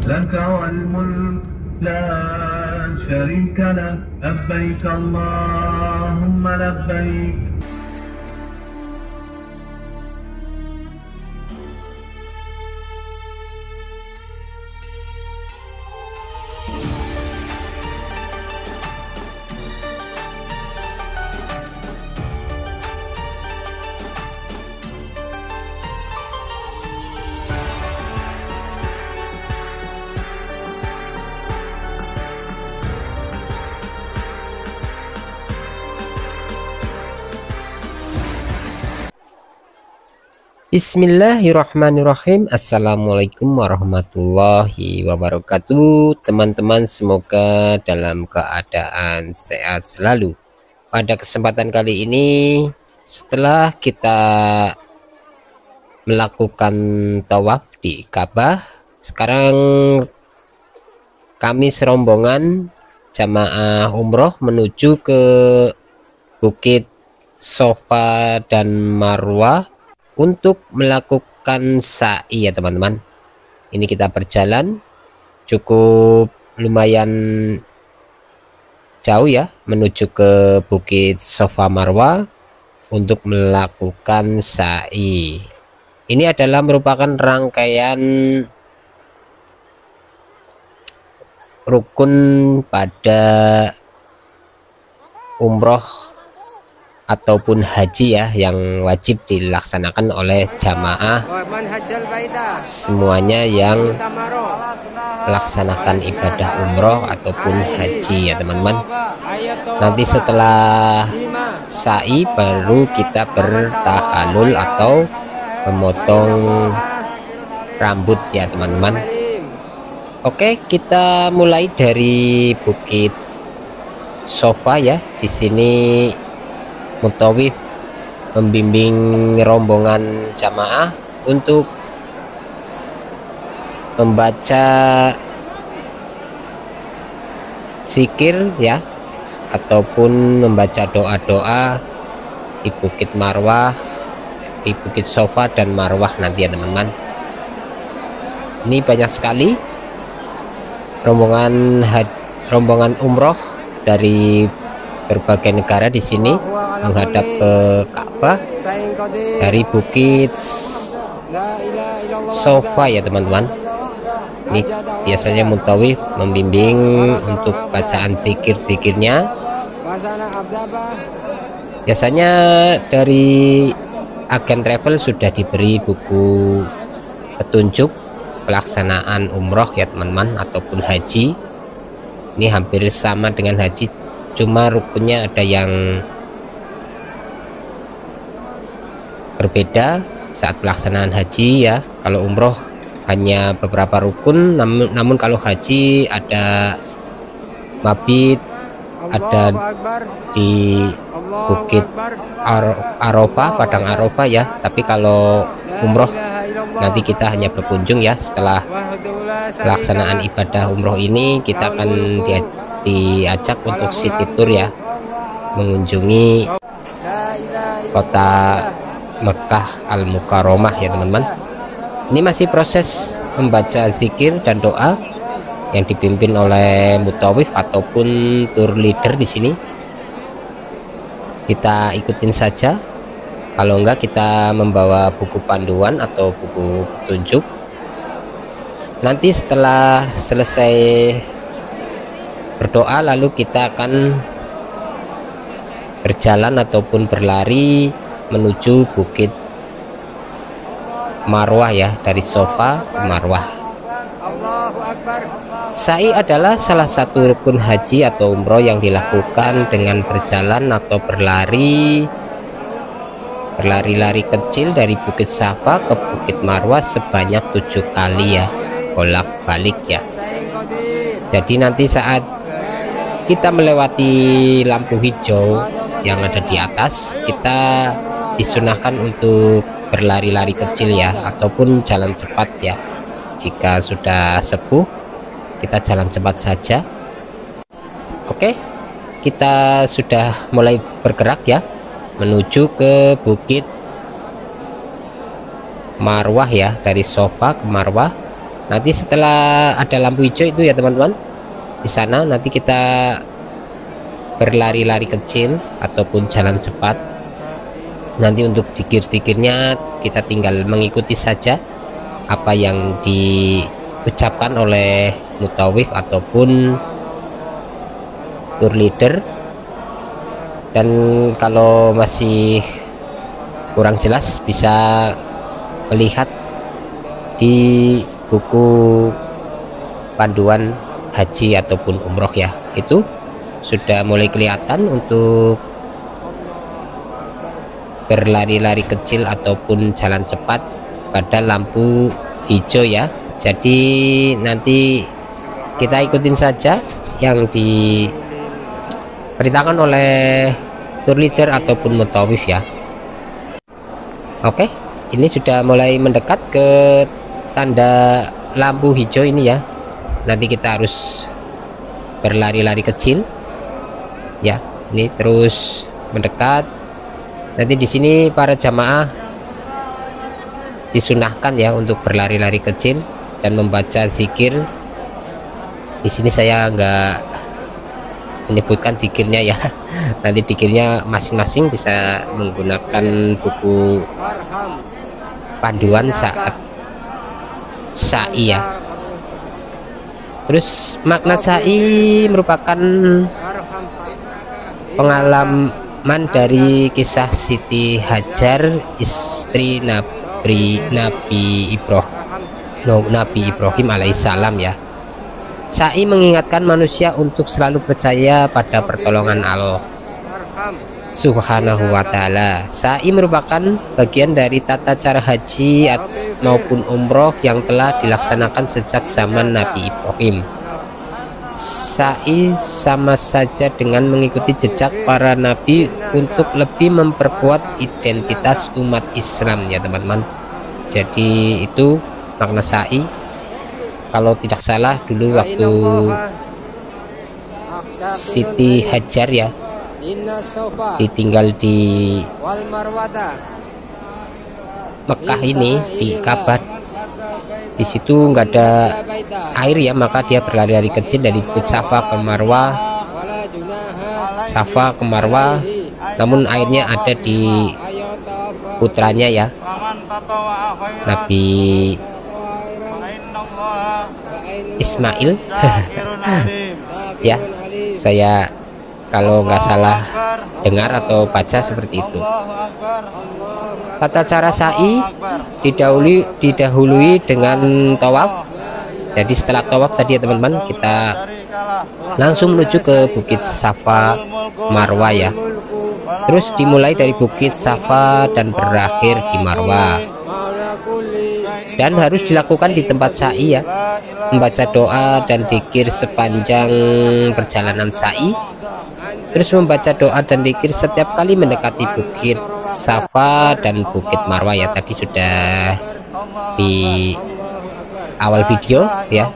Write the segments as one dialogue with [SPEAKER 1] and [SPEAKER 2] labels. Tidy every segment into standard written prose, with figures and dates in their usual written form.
[SPEAKER 1] لك والملك لا شريك لك لبيك اللهم لبيك.
[SPEAKER 2] Bismillahirrahmanirrahim. Assalamualaikum warahmatullahi wabarakatuh. Teman-teman, semoga dalam keadaan sehat selalu. Pada kesempatan kali ini, setelah kita melakukan tawaf di Ka'bah, sekarang kami serombongan jamaah umroh menuju ke Bukit Safa dan Marwah untuk melakukan sa'i ya teman-teman. Ini kita berjalan cukup lumayan jauh ya, menuju ke Bukit Safa Marwah untuk melakukan sa'i. Ini adalah merupakan rangkaian rukun pada umroh ataupun haji ya, yang wajib dilaksanakan oleh jamaah semuanya yang melaksanakan ibadah umroh ataupun haji ya teman-teman. Nanti setelah sa'i baru kita bertahalul atau memotong rambut ya teman-teman. Oke, kita mulai dari Bukit Safa ya. Di sini Mutawif membimbing rombongan jamaah untuk membaca zikir ya, ataupun membaca doa-doa di Bukit Marwah, di Bukit Safa dan Marwah nanti ya teman-teman. Ini banyak sekali rombongan umroh dari berbagai negara di sini menghadap ke Ka'bah dari Bukit Safa ya teman-teman. Ini biasanya Mutawif membimbing untuk bacaan zikir-zikirnya. Biasanya dari agen travel sudah diberi buku petunjuk pelaksanaan umroh ya teman-teman, ataupun haji. Ini hampir sama dengan haji, cuma rukunnya ada yang berbeda saat pelaksanaan haji ya. Kalau umroh hanya beberapa rukun, namun kalau haji ada mabit, ada di Bukit Arafah, Padang Arafah ya. Tapi kalau umroh nanti kita hanya berkunjung ya. Setelah pelaksanaan ibadah umroh ini kita akan diajak untuk city tour ya, mengunjungi kota Mekah Al-Mukarramah ya teman-teman. Ini masih proses membaca zikir dan doa yang dipimpin oleh Mutawif ataupun tour leader di sini. Kita ikutin saja. Kalau enggak, kita membawa buku panduan atau buku petunjuk. Nanti setelah selesai berdoa, lalu kita akan berjalan ataupun berlari menuju Bukit Marwah ya, dari Safa ke Marwah. Sa'i adalah salah satu rukun haji atau umroh yang dilakukan dengan berjalan atau berlari kecil dari Bukit Safa ke Bukit Marwah sebanyak 7 kali ya, bolak-balik ya. Jadi nanti saat kita melewati lampu hijau yang ada di atas, kita disunahkan untuk berlari-lari kecil ya, ataupun jalan cepat ya. Jika sudah sepuh, kita jalan cepat saja. Oke, kita sudah mulai bergerak ya, menuju ke Bukit Marwah ya, dari Safa ke Marwah. Nanti setelah ada lampu hijau itu ya teman-teman, di sana nanti kita berlari-lari kecil ataupun jalan cepat. Nanti untuk dikir-dikirnya kita tinggal mengikuti saja apa yang diucapkan oleh mutawif ataupun tour leader. Dan kalau masih kurang jelas bisa melihat di buku panduan haji ataupun umroh ya, itu sudah mulai kelihatan untuk berlari-lari kecil ataupun jalan cepat pada lampu hijau ya. Jadi nanti kita ikutin saja yang diperintahkan oleh tour leader ataupun mutawif ya. Oke, ini sudah mulai mendekat ke tanda lampu hijau ini ya. Nanti kita harus berlari-lari kecil ya. Ini terus mendekat. Nanti di sini para jamaah disunahkan ya untuk berlari-lari kecil dan membaca zikir. Di sini saya nggak menyebutkan zikirnya ya. Nanti zikirnya masing-masing bisa menggunakan buku panduan saat sa'i ya. Terus makna sa'i merupakan pengalaman dari kisah Siti Hajar, istri Nabi Ibrahim alaihissalam ya. Sa'i mengingatkan manusia untuk selalu percaya pada pertolongan Allah Subhanahu wa ta'ala. Sa'i merupakan bagian dari tata cara haji maupun umroh yang telah dilaksanakan sejak zaman Nabi Ibrahim. Sa'i sama saja dengan mengikuti jejak para nabi untuk lebih memperkuat identitas umat Islam ya teman-teman. Jadi itu makna sa'i. Kalau tidak salah dulu waktu Siti Hajar ya ditinggal di Mekah ini, di Ka'bah, di situ nggak ada air ya, maka dia berlari-lari kecil dari bukit Safa ke Marwah, namun airnya ada di putranya ya, Nabi Ismail ya, saya kalau nggak salah dengar atau baca seperti itu. Tata cara sa'i didahului dengan tawaf. Jadi setelah tawaf tadi ya teman-teman, kita langsung menuju ke bukit Safa Marwah ya. Terus dimulai dari bukit Safa dan berakhir di Marwah. Dan harus dilakukan di tempat sa'i ya, membaca doa dan dzikir sepanjang perjalanan sa'i. Terus membaca doa dan dzikir setiap kali mendekati bukit Safa dan bukit Marwah ya. Tadi sudah di awal video ya.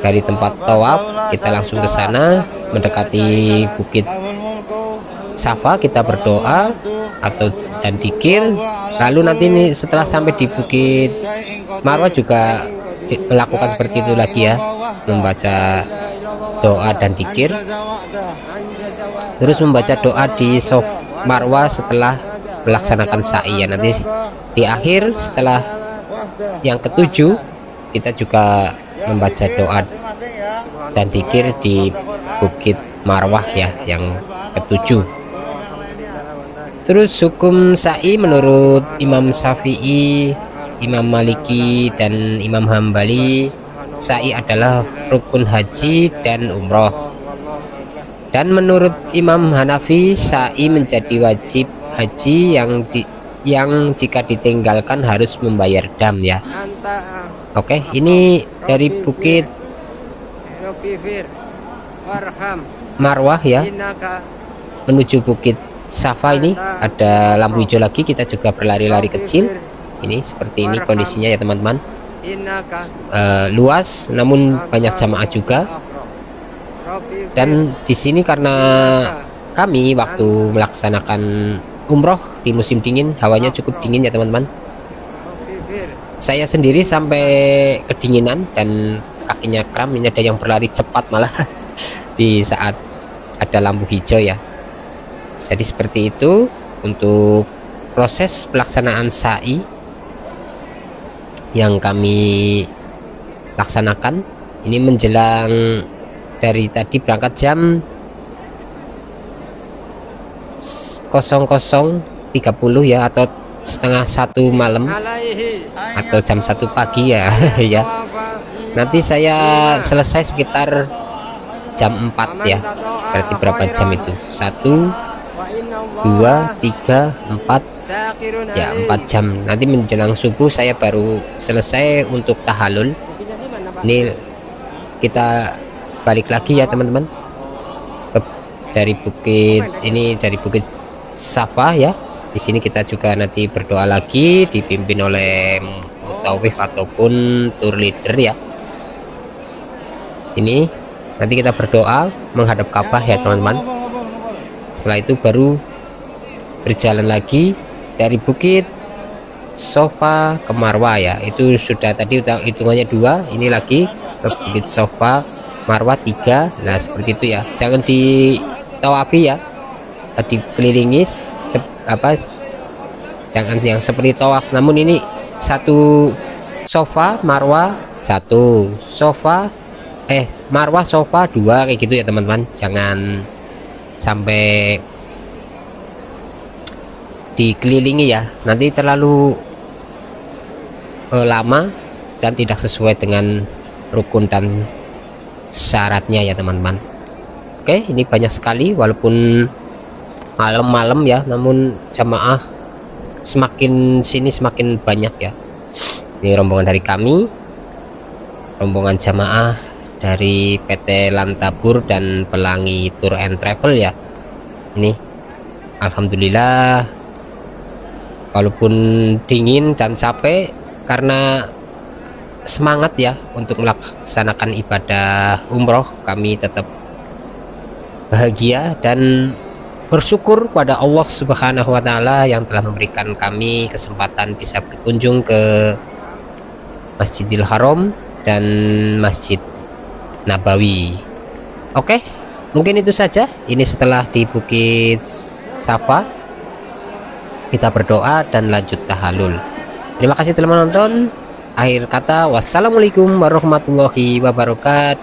[SPEAKER 2] Dari tempat tawaf kita langsung ke sana, mendekati bukit Safa kita berdoa atau dan dzikir. Lalu nanti ini setelah sampai di bukit Marwah juga melakukan seperti itu lagi ya, membaca doa dan dzikir. Terus membaca doa di Marwah setelah melaksanakan sa'i ya. Nanti di akhir setelah yang ketujuh kita juga membaca doa dan dzikir di bukit Marwah ya, yang ketujuh. Terus hukum sa'i menurut Imam Syafi'i, Imam Maliki dan Imam Hambali, sa'i adalah rukun haji dan umroh. Dan menurut Imam Hanafi, sa'i menjadi wajib haji yang jika ditinggalkan harus membayar dam ya. Oke, ini dari bukit Marwah ya menuju bukit Safa, ini ada lampu hijau lagi, kita juga berlari-lari kecil. Ini seperti ini kondisinya ya teman-teman. Luas namun banyak jamaah juga. Dan di sini karena kami waktu melaksanakan umroh di musim dingin, hawanya cukup dingin ya teman-teman. Saya sendiri sampai kedinginan dan kakinya kram. Ini ada yang berlari cepat malah di saat ada lampu hijau ya. Jadi seperti itu untuk proses pelaksanaan sa'i yang kami laksanakan. Ini menjelang dari tadi berangkat jam 00.30 ya, atau setengah 1 malam atau jam 1 pagi ya. Ya, nanti saya selesai sekitar jam 4 ya. Berarti berapa jam itu? 1 2 3 4 ya, 4 jam. Nanti menjelang subuh saya baru selesai untuk tahallul. Ini kita balik lagi ya teman-teman dari bukit ini, dari bukit Safa ya. Di sini kita juga nanti berdoa lagi dipimpin oleh mutawif ataupun tour leader ya. Ini nanti kita berdoa menghadap Ka'bah ya teman-teman. Setelah itu baru berjalan lagi dari bukit Safa ke Marwah ya. Itu sudah tadi hitungannya 2, ini lagi ke bukit Safa Marwah 3. Nah seperti itu ya, jangan ditawafi ya, dikelilingi jangan yang seperti tawaf, namun ini 1 Safa Marwah 1 Safa Marwah Safa 2 kayak gitu ya teman-teman. Jangan sampai dikelilingi ya, nanti terlalu lama dan tidak sesuai dengan rukun dan syaratnya ya teman-teman. Oke, ini banyak sekali walaupun malam-malam ya, namun jamaah semakin sini semakin banyak ya. Ini rombongan dari kami, rombongan jamaah dari PT Lantabur dan Pelangi Tour and Travel ya. Ini alhamdulillah walaupun dingin dan capek, karena semangat ya untuk melaksanakan ibadah umroh, kami tetap bahagia dan bersyukur pada Allah Subhanahu wa Ta'ala yang telah memberikan kami kesempatan bisa berkunjung ke Masjidil Haram dan Masjid Nabawi. Oke, mungkin itu saja. Ini setelah di Bukit Safa kita berdoa dan lanjut tahallul. Terima kasih telah menonton. Akhir kata, wassalamualaikum warahmatullahi wabarakatuh.